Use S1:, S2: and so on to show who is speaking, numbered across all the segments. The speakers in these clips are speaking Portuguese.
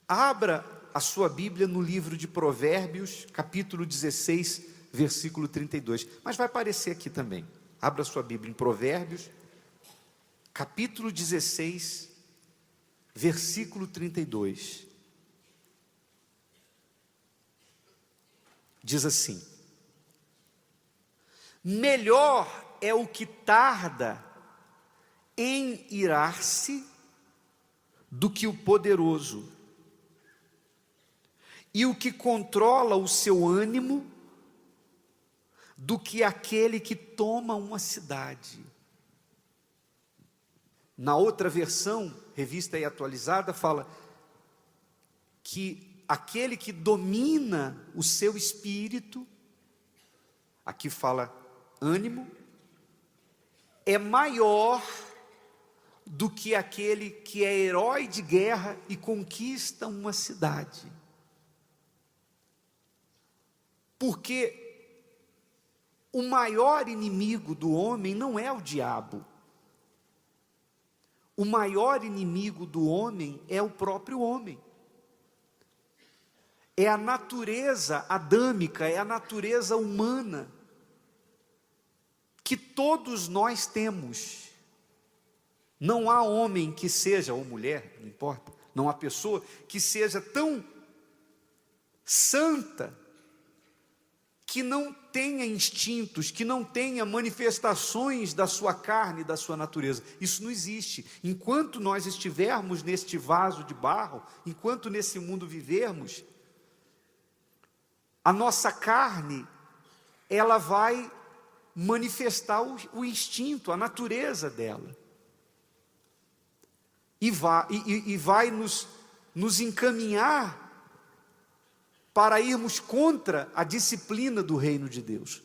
S1: Abra a sua Bíblia no livro de Provérbios, capítulo 16, versículo 32. Mas vai aparecer aqui também. Abra a sua Bíblia em Provérbios, capítulo 16, versículo 32. Diz assim: melhor é o que tarda em irar-se do que o poderoso, e o que controla o seu ânimo do que aquele que toma uma cidade. Na outra versão, revista e atualizada, fala que aquele que domina o seu espírito, aqui fala ânimo, é maior do que aquele que é herói de guerra e conquista uma cidade. Porque o maior inimigo do homem não é o diabo. O maior inimigo do homem é o próprio homem. É a natureza adâmica, é a natureza humana que todos nós temos. Não há homem que seja, ou mulher, não importa, não há pessoa que seja tão santa que não tenha instintos, que não tenha manifestações da sua carne, da sua natureza. Isso não existe. Enquanto nós estivermos neste vaso de barro, enquanto nesse mundo vivermos, a nossa carne, ela vai manifestar o instinto, a natureza dela. E vai nos encaminhar para irmos contra a disciplina do reino de Deus.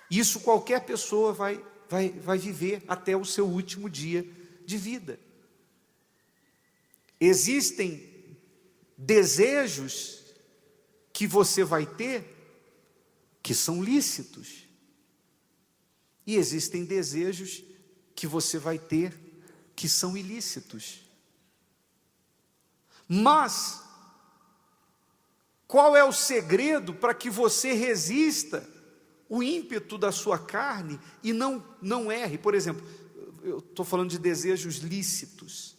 S1: Isso qualquer pessoa vai viver até o seu último dia de vida. Existem desejos que você vai ter que são lícitos. E existem desejos que você vai ter que são ilícitos. Mas qual é o segredo para que você resista o ímpeto da sua carne e não erre? Por exemplo, eu estou falando de desejos lícitos.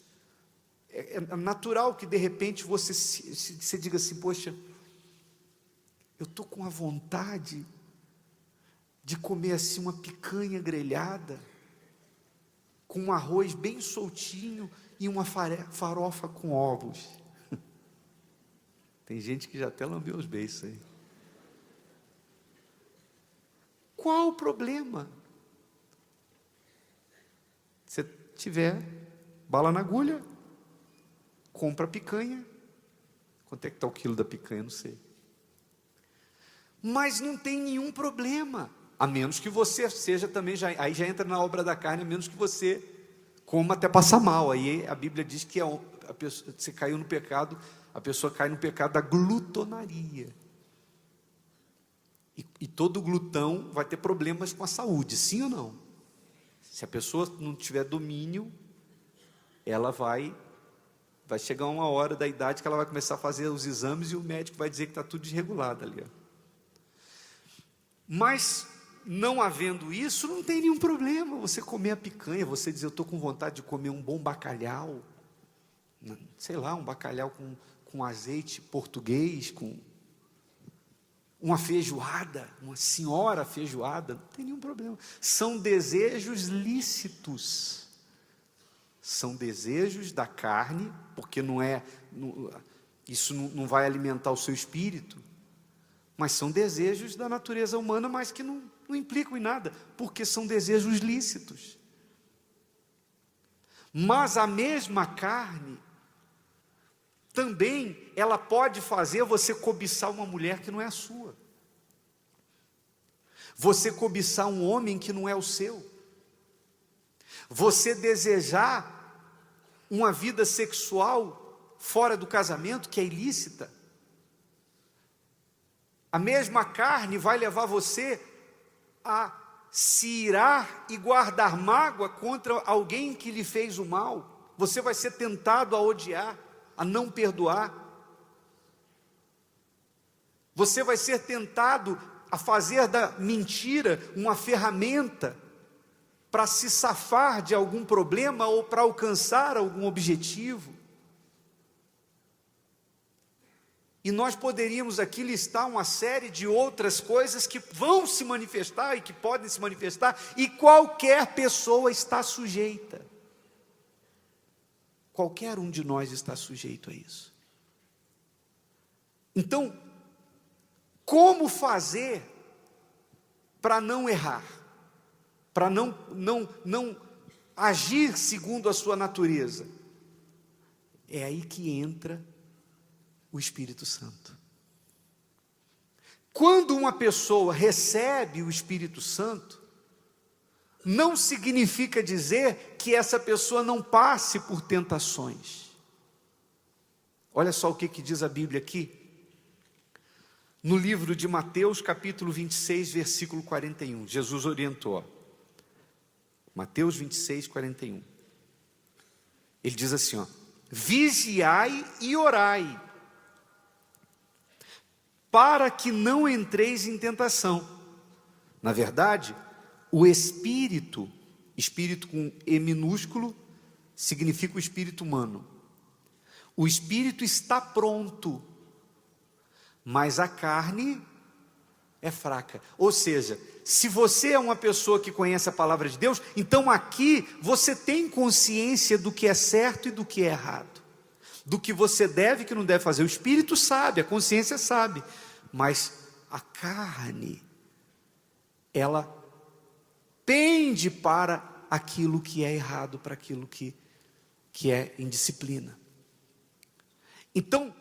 S1: É natural que de repente você diga assim: poxa, eu estou com a vontade de comer assim uma picanha grelhada, com um arroz bem soltinho e uma farofa com ovos. Tem gente que já até lambeu os beiços aí. Qual o problema? Se tiver bala na agulha, compra picanha. Quanto é que está o quilo da picanha? Não sei. Mas não tem nenhum problema, a menos que você seja também, aí já entra na obra da carne, a menos que você coma até passar mal. Aí a Bíblia diz que a pessoa, você caiu no pecado, a pessoa cai no pecado da glutonaria. E todo glutão vai ter problemas com a saúde, sim ou não? Se a pessoa não tiver domínio, ela vai chegar uma hora da idade que ela vai começar a fazer os exames e o médico vai dizer que está tudo desregulado ali. Mas, não havendo isso, não tem nenhum problema você comer a picanha, você dizer: eu estou com vontade de comer um bom bacalhau, sei lá, um bacalhau com azeite português, com uma feijoada, uma senhora feijoada, não tem nenhum problema. São desejos lícitos, são desejos da carne, porque isso não vai alimentar o seu espírito, mas são desejos da natureza humana, mas que não implicam em nada, porque são desejos lícitos. Mas a mesma carne, também, ela pode fazer você cobiçar uma mulher que não é a sua. Você cobiçar um homem que não é o seu. Você desejar uma vida sexual fora do casamento, que é ilícita. A mesma carne vai levar você a se irar e guardar mágoa contra alguém que lhe fez o mal. Você vai ser tentado a odiar. a não perdoar. Você vai ser tentado a fazer da mentira uma ferramenta para se safar de algum problema ou para alcançar algum objetivo. E nós poderíamos aqui listar uma série de outras coisas que vão se manifestar e que podem se manifestar, e qualquer pessoa está sujeita. Qualquer um de nós está sujeito a isso. Então, como fazer para não errar? Para não agir segundo a sua natureza? É aí que entra o Espírito Santo. Quando uma pessoa recebe o Espírito Santo, não significa dizer que essa pessoa não passe por tentações. Olha só o que diz a Bíblia aqui, no livro de Mateus, capítulo 26, versículo 41. Jesus orientou. Mateus 26, 41. Ele diz assim, ó: vigiai e orai, para que não entreis em tentação. Na verdade, o espírito com E minúsculo, significa o espírito humano. O espírito está pronto, mas a carne é fraca. Ou seja, se você é uma pessoa que conhece a palavra de Deus, então aqui você tem consciência do que é certo e do que é errado, do que você deve e que não deve fazer. O espírito sabe, a consciência sabe, mas a carne, ela pende para aquilo que é errado, para aquilo que é indisciplina. Então,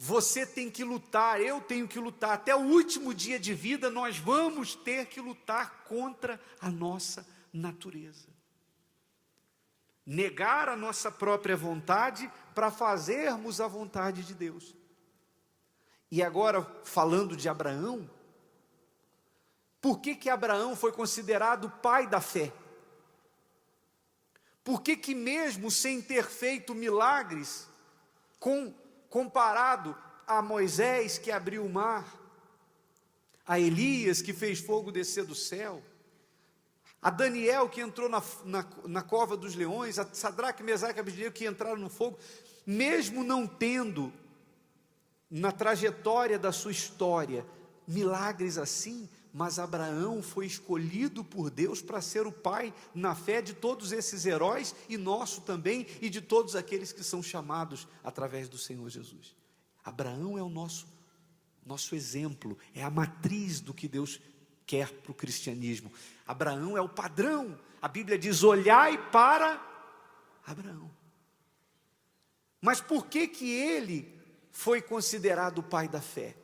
S1: você tem que lutar, eu tenho que lutar, até o último dia de vida nós vamos ter que lutar contra a nossa natureza. Negar a nossa própria vontade para fazermos a vontade de Deus. E agora, falando de Abraão, por que Abraão foi considerado o pai da fé? Por que mesmo sem ter feito milagres, comparado a Moisés que abriu o mar, a Elias que fez fogo descer do céu, a Daniel que entrou na cova dos leões, a Sadraque, Mesaque e Abednego que entraram no fogo, mesmo não tendo na trajetória da sua história milagres assim, mas Abraão foi escolhido por Deus para ser o pai na fé de todos esses heróis, e nosso também, e de todos aqueles que são chamados através do Senhor Jesus. Abraão é o nosso exemplo, é a matriz do que Deus quer para o cristianismo. Abraão é o padrão. A Bíblia diz: olhai para Abraão. Mas por que ele foi considerado o pai da fé?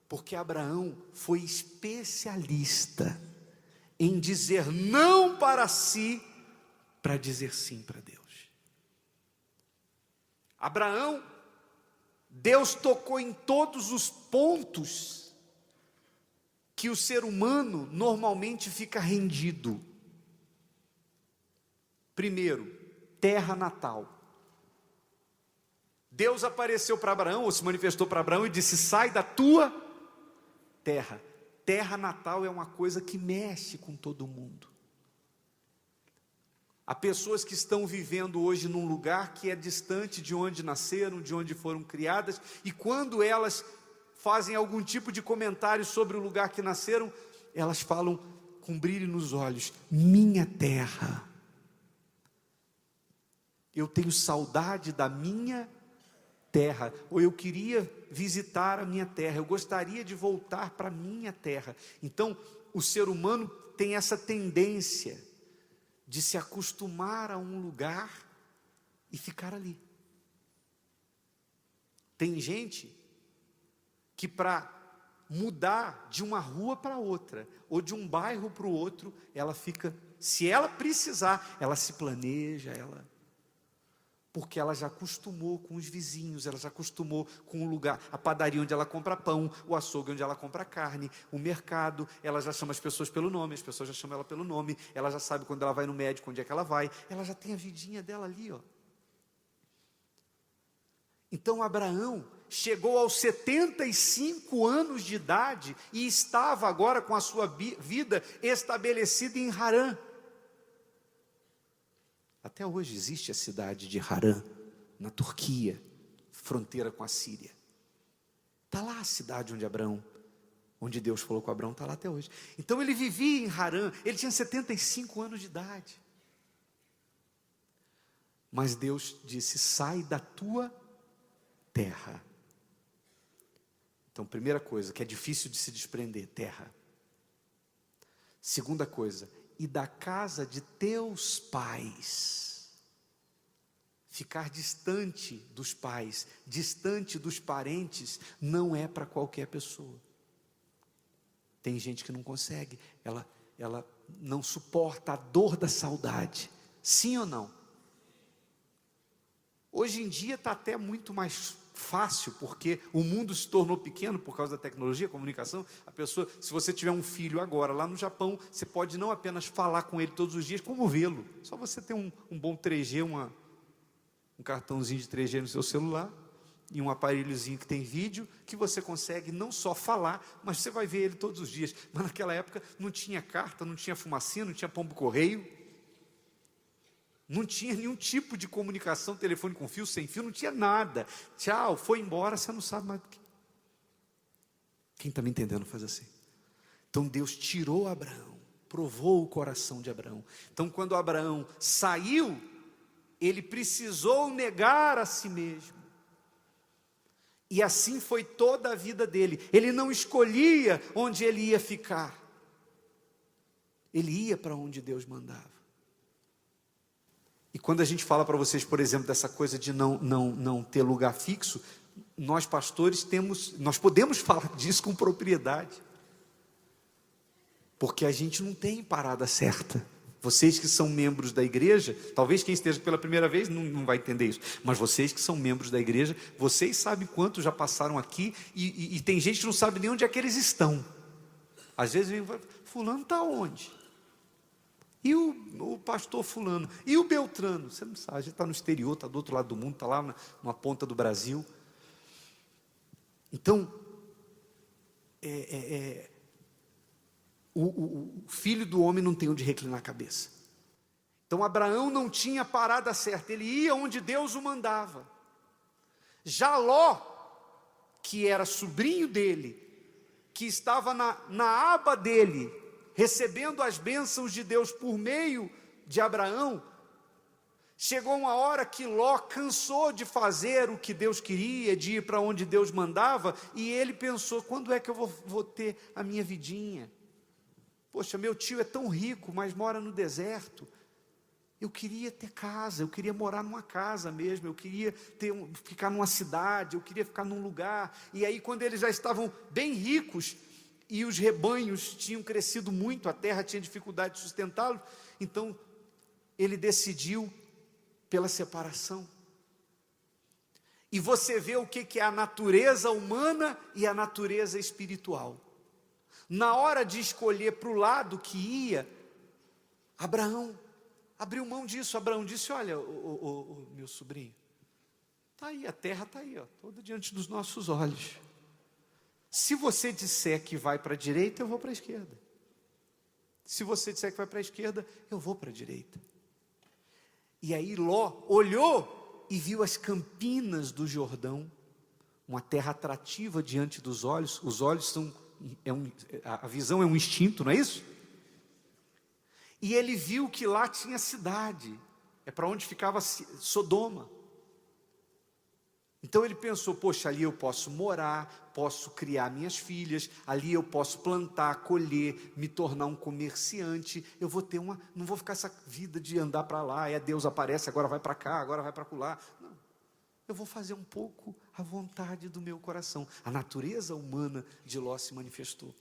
S1: Porque Abraão foi especialista em dizer não para si, para dizer sim para Deus. Abraão, Deus tocou em todos os pontos que o ser humano normalmente fica rendido. Primeiro, terra natal. Deus apareceu para Abraão, ou se manifestou para Abraão e disse: sai da tua terra. Terra natal é uma coisa que mexe com todo mundo. Há pessoas que estão vivendo hoje num lugar que é distante de onde nasceram, de onde foram criadas, e quando elas fazem algum tipo de comentário sobre o lugar que nasceram, elas falam com brilho nos olhos: minha terra. Eu tenho saudade da minha terra, ou eu queria visitar a minha terra, eu gostaria de voltar para a minha terra. Então, o ser humano tem essa tendência de se acostumar a um lugar e ficar ali. Tem gente que para mudar de uma rua para outra, ou de um bairro para o outro, ela fica, se ela precisar, ela se planeja, porque ela já acostumou com os vizinhos, ela já acostumou com o lugar, a padaria onde ela compra pão, o açougue onde ela compra carne, o mercado, ela já chama as pessoas pelo nome, as pessoas já chamam ela pelo nome, ela já sabe quando ela vai no médico, onde é que ela vai, ela já tem a vidinha dela ali, ó. Então Abraão chegou aos 75 anos de idade e estava agora com a sua vida estabelecida em Harã. Até hoje existe a cidade de Harã, na Turquia, fronteira com a Síria. Está lá a cidade onde Deus falou com Abraão, está lá até hoje. Então ele vivia em Harã, ele tinha 75 anos de idade. Mas Deus disse: sai da tua terra. Então, primeira coisa, que é difícil de se desprender, terra. Segunda coisa, e da casa de teus pais. Ficar distante dos pais, distante dos parentes, não é para qualquer pessoa. Tem gente que não consegue, ela não suporta a dor da saudade. Sim ou não? Hoje em dia está até muito mais fácil, porque o mundo se tornou pequeno por causa da tecnologia, comunicação. A pessoa, se você tiver um filho agora lá no Japão, você pode não apenas falar com ele todos os dias, como vê-lo. Só você ter um bom 3G, um cartãozinho de 3G no seu celular, e um aparelhozinho que tem vídeo, que você consegue não só falar, mas você vai ver ele todos os dias. Mas naquela época não tinha carta, não tinha fumacinha, não tinha pombo-correio, não tinha nenhum tipo de comunicação, telefone com fio, sem fio, não tinha nada. Tchau, foi embora, você não sabe mais do que. Quem está me entendendo faz assim. Então Deus tirou Abraão, provou o coração de Abraão. Então quando Abraão saiu, ele precisou negar a si mesmo. E assim foi toda a vida dele. Ele não escolhia onde ele ia ficar. Ele ia para onde Deus mandava. E quando a gente fala para vocês, por exemplo, dessa coisa de não ter lugar fixo, nós pastores nós podemos falar disso com propriedade. Porque a gente não tem parada certa. Vocês que são membros da igreja, talvez quem esteja pela primeira vez não vai entender isso, mas vocês que são membros da igreja, vocês sabem quantos já passaram aqui, e tem gente que não sabe nem onde é que eles estão. Às vezes vem, fulano está onde? E o pastor fulano? E o Beltrano? Você não sabe, a gente está no exterior, está do outro lado do mundo, está lá numa ponta do Brasil. Então, o filho do homem não tem onde reclinar a cabeça. Então Abraão não tinha parada certa, ele ia onde Deus o mandava. Já Ló, que era sobrinho dele, que estava na aba dele, recebendo as bênçãos de Deus por meio de Abraão, chegou uma hora que Ló cansou de fazer o que Deus queria, de ir para onde Deus mandava, e ele pensou: quando é que eu vou ter a minha vidinha? Poxa, meu tio é tão rico, mas mora no deserto. Eu queria ter casa, eu queria morar numa casa mesmo, eu queria ficar numa cidade, eu queria ficar num lugar. E aí, quando eles já estavam bem ricos, e os rebanhos tinham crescido muito, a terra tinha dificuldade de sustentá-los, então ele decidiu pela separação. E você vê o que é a natureza humana e a natureza espiritual. Na hora de escolher para o lado que ia, Abraão abriu mão disso. Abraão disse: olha, meu sobrinho, está aí, a terra está aí, ó, toda diante dos nossos olhos. Se você disser que vai para a direita, eu vou para a esquerda. Se você disser que vai para a esquerda, eu vou para a direita. E aí Ló olhou e viu as campinas do Jordão, uma terra atrativa diante dos olhos. Os olhos a visão é um instinto, não é isso? E ele viu que lá tinha cidade, é para onde ficava Sodoma. Então ele pensou: poxa, ali eu posso morar, posso criar minhas filhas, ali eu posso plantar, colher, me tornar um comerciante, eu vou ter não vou ficar essa vida de andar para lá, Deus aparece, agora vai para cá, agora vai para lá. Não, eu vou fazer um pouco a vontade do meu coração. A natureza humana de Ló se manifestou.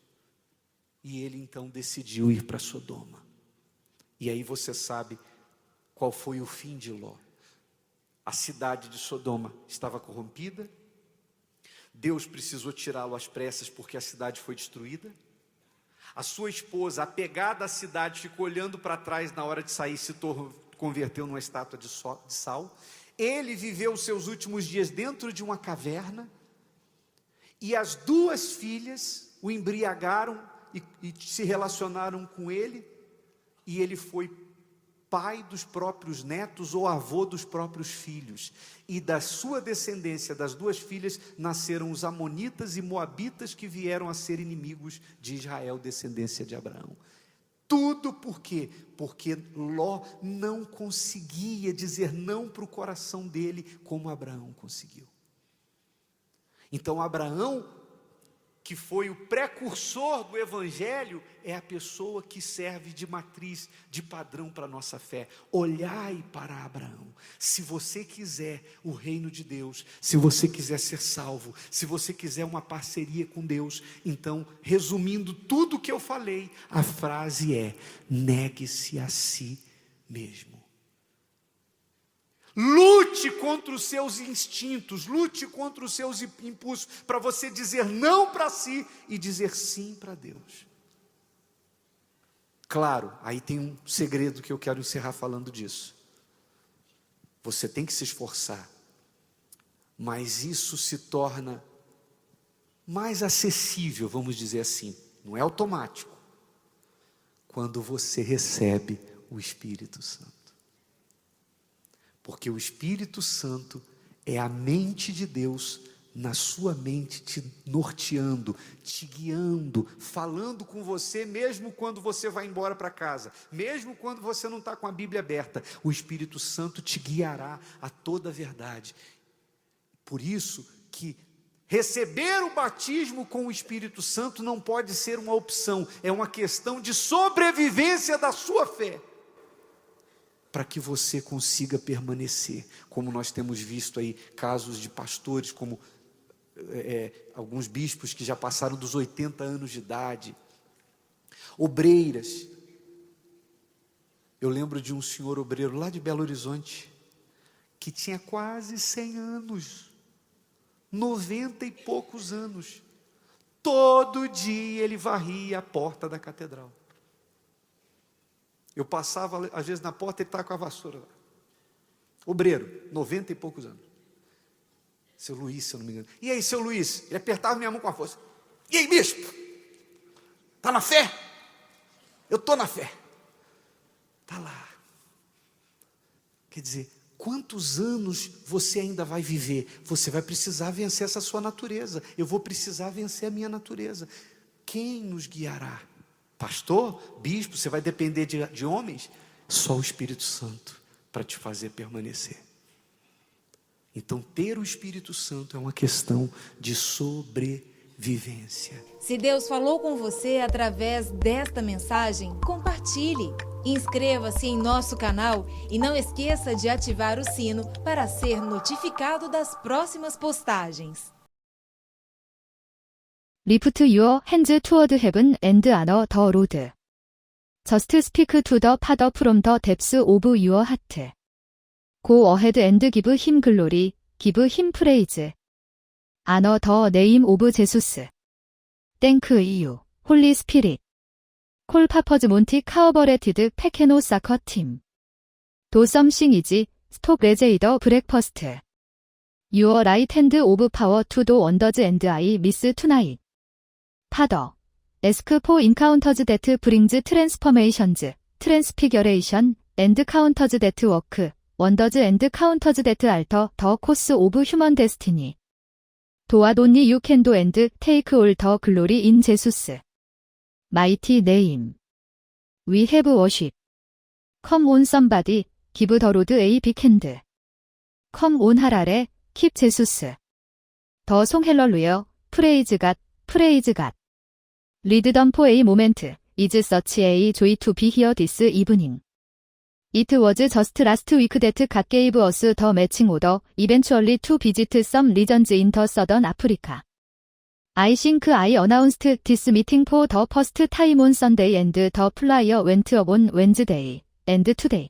S1: E ele então decidiu ir para Sodoma. E aí você sabe qual foi o fim de Ló. A cidade de Sodoma estava corrompida. Deus precisou tirá-lo às pressas porque a cidade foi destruída. A sua esposa, apegada à cidade, ficou olhando para trás na hora de sair, se converteu numa estátua de sal. ele viveu os seus últimos dias dentro de uma caverna, e as duas filhas o embriagaram e se relacionaram com ele, e ele foi pai dos próprios netos ou avô dos próprios filhos, e da sua descendência, das duas filhas, nasceram os amonitas e moabitas, que vieram a ser inimigos de Israel, descendência de Abraão. Tudo por quê? Porque Ló não conseguia dizer não para o coração dele, como Abraão conseguiu. Então Abraão, que foi o precursor do Evangelho, é a pessoa que serve de matriz, de padrão para a nossa fé. Olhai para Abraão. Se você quiser o reino de Deus, se você quiser ser salvo, se você quiser uma parceria com Deus, então, resumindo tudo o que eu falei, a frase é: negue-se a si mesmo. Lute contra os seus instintos, lute contra os seus impulsos, para você dizer não para si e dizer sim para Deus. Claro, aí tem um segredo que eu quero encerrar falando disso. Você tem que se esforçar, mas isso se torna mais acessível, vamos dizer assim, não é automático, quando você recebe o Espírito Santo. Porque o Espírito Santo é a mente de Deus na sua mente, te norteando, te guiando, falando com você, mesmo quando você vai embora para casa, mesmo quando você não está com a Bíblia aberta, o Espírito Santo te guiará a toda a verdade. Por isso que receber o batismo com o Espírito Santo não pode ser uma opção, é uma questão de sobrevivência da sua fé, para que você consiga permanecer, como nós temos visto aí, casos de pastores, como alguns bispos que já passaram dos 80 anos de idade, obreiras. Eu lembro de um senhor obreiro lá de Belo Horizonte, que tinha quase 100 anos, 90 e poucos anos, todo dia ele varria a porta da catedral. Eu passava, às vezes, na porta, ele estava com a vassoura lá. Obreiro, 90 e poucos anos. Seu Luiz, se eu não me engano. E aí, seu Luiz? Ele apertava minha mão com a força. E aí, bispo? Está na fé? Eu estou na fé. Está lá. Quer dizer, quantos anos você ainda vai viver? Você vai precisar vencer essa sua natureza. Eu vou precisar vencer a minha natureza. Quem nos guiará? Pastor, bispo, você vai depender de homens? Só o Espírito Santo para te fazer permanecer. Então, ter o Espírito Santo é uma questão de sobrevivência.
S2: Se Deus falou com você através desta mensagem, compartilhe. Inscreva-se em nosso canal e não esqueça de ativar o sino para ser notificado das próximas postagens.
S3: Lift your hands toward heaven and honor the Lord. Just speak to the Father from the depths of your heart. Go ahead and give him glory, give him praise. Honor the name of Jesus. Thank you, Holy Spirit. Call Papa's Monty Collaborated Pekeno Soccer Team. Do something easy, stop the breakfast. Your right hand of power to do wonders and I miss tonight. Father, ask for encounters that brings transformations, transfiguration, and counters that work, wonders and counters that alter the course of human destiny. Do what only you can do and take all the glory in Jesus' mighty name. We have worship. Come on somebody, give the Lord a big hand. Come on 할아래, keep Jesus. The song Hallelujah, praise God, praise God. Lead them for a moment, is such a joy to be here this evening. It was just last week that God gave us the matching order, eventually to visit some regions in the southern Africa. I think I announced this meeting for the first time on Sunday and the flyer went up on Wednesday, and today.